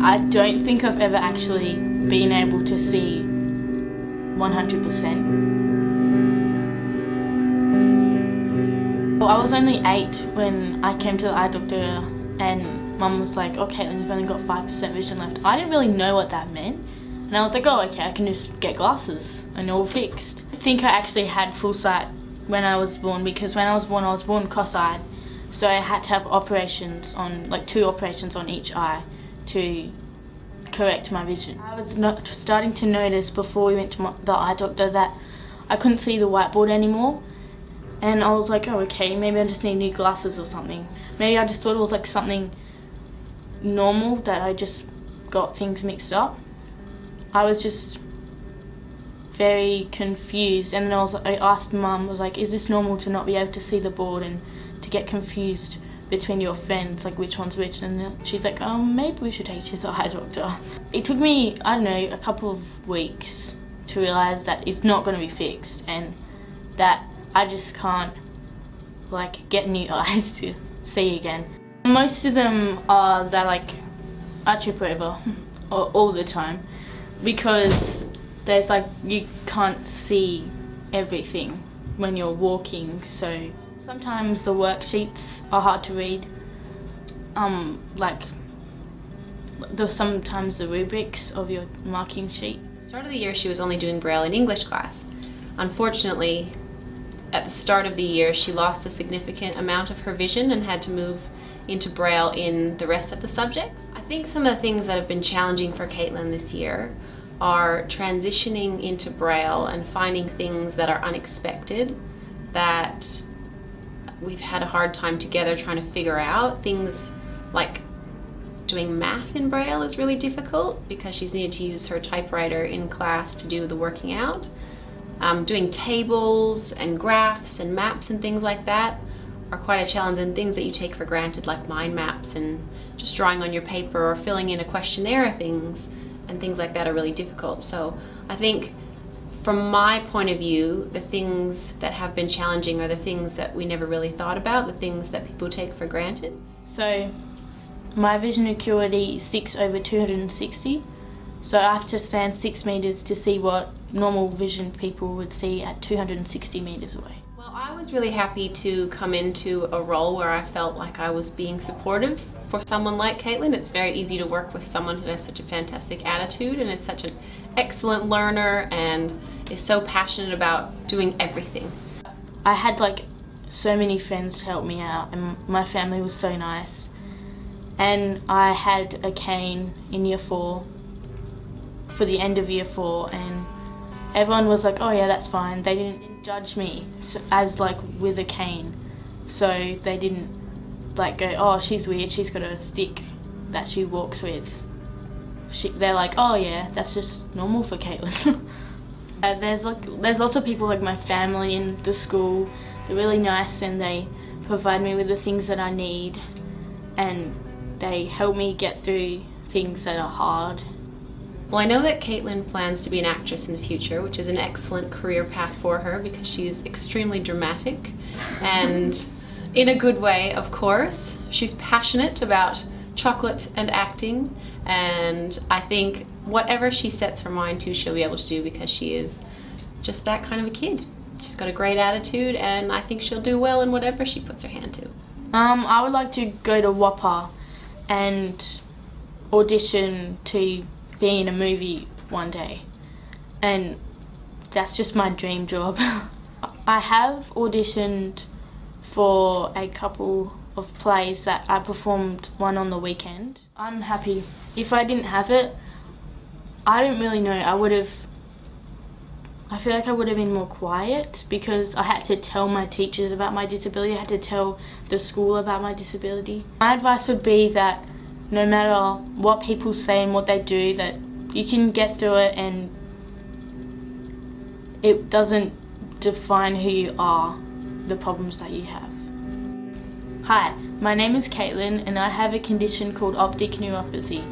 I don't think I've ever actually been able to see 100%. Well, I was only 8 when I came to the eye doctor and Mum was like, "Oh, Caitlin, you've only got 5% vision left." I didn't really know what that meant. And I was like, "Oh, okay, I can just get glasses and all fixed." I think I actually had full sight when I was born, because when I was born cross-eyed. So I had to have operations on, like 2 operations on each eye to correct my vision. I was starting to notice before we went to the eye doctor that I couldn't see the whiteboard anymore. And I was like, "Oh, okay, maybe I just need new glasses or something." Maybe I just thought it was like something normal, that I just got things mixed up. I was just very confused, and then I asked Mum, I was like, "Is this normal to not be able to see the board and to get confused between your friends, like which one's which?" And then she's like, "Maybe we should take you to the eye doctor." It took me, I don't know, a couple of weeks to realise that it's not going to be fixed and that I just can't like get new eyes to see again. Most of them are that like I trip over all the time, because there's like, you can't see everything when you're walking, so sometimes the worksheets are hard to read. Sometimes the rubrics of your marking sheet. At the start of the year, she was only doing Braille in English class. Unfortunately, at the start of the year, she lost a significant amount of her vision and had to move into Braille in the rest of the subjects. I think some of the things that have been challenging for Caitlin this year are transitioning into Braille and finding things that are unexpected, that we've had a hard time together trying to figure out. Things like doing math in Braille is really difficult because she's needed to use her typewriter in class to do the working out. Doing tables and graphs and maps and things like that are quite a challenge, and things that you take for granted like mind maps and just drawing on your paper or filling in a questionnaire things like that are really difficult. So I think from my point of view, the things that have been challenging are the things that we never really thought about, the things that people take for granted. So my vision acuity is 6/260, so I have to stand 6 meters to see what normal vision people would see at 260 meters away. Well, I was really happy to come into a role where I felt like I was being supportive for someone like Caitlin. It's very easy to work with someone who has such a fantastic attitude and is such an excellent learner and is so passionate about doing everything. I had like so many friends to help me out, and my family was so nice. And I had a cane in year 4 for the end of year 4, and everyone was like, "Oh yeah, that's fine." They didn't judge me as like with a cane, so they didn't like go, "Oh, she's weird, she's got a stick that she walks with." They're like, "Oh yeah, that's just normal for Caitlin." There's lots of people like my family in the school. They're really nice and they provide me with the things that I need, and they help me get through things that are hard. Well, I know that Caitlin plans to be an actress in the future, which is an excellent career path for her because she's extremely dramatic and in a good way, of course. She's passionate about chocolate and acting, and I think whatever she sets her mind to, she'll be able to do because she is just that kind of a kid. She's got a great attitude, and I think she'll do well in whatever she puts her hand to. I would like to go to WAPA and audition to be in a movie one day, and that's just my dream job. I have auditioned for a couple of plays that I performed one on the weekend. I'm happy. If I didn't have it, I don't really know, I feel like I would have been more quiet, because I had to tell my teachers about my disability, I had to tell the school about my disability. My advice would be that no matter what people say and what they do, that you can get through it and it doesn't define who you are, the problems that you have. Hi, my name is Caitlin and I have a condition called optic neuropathy.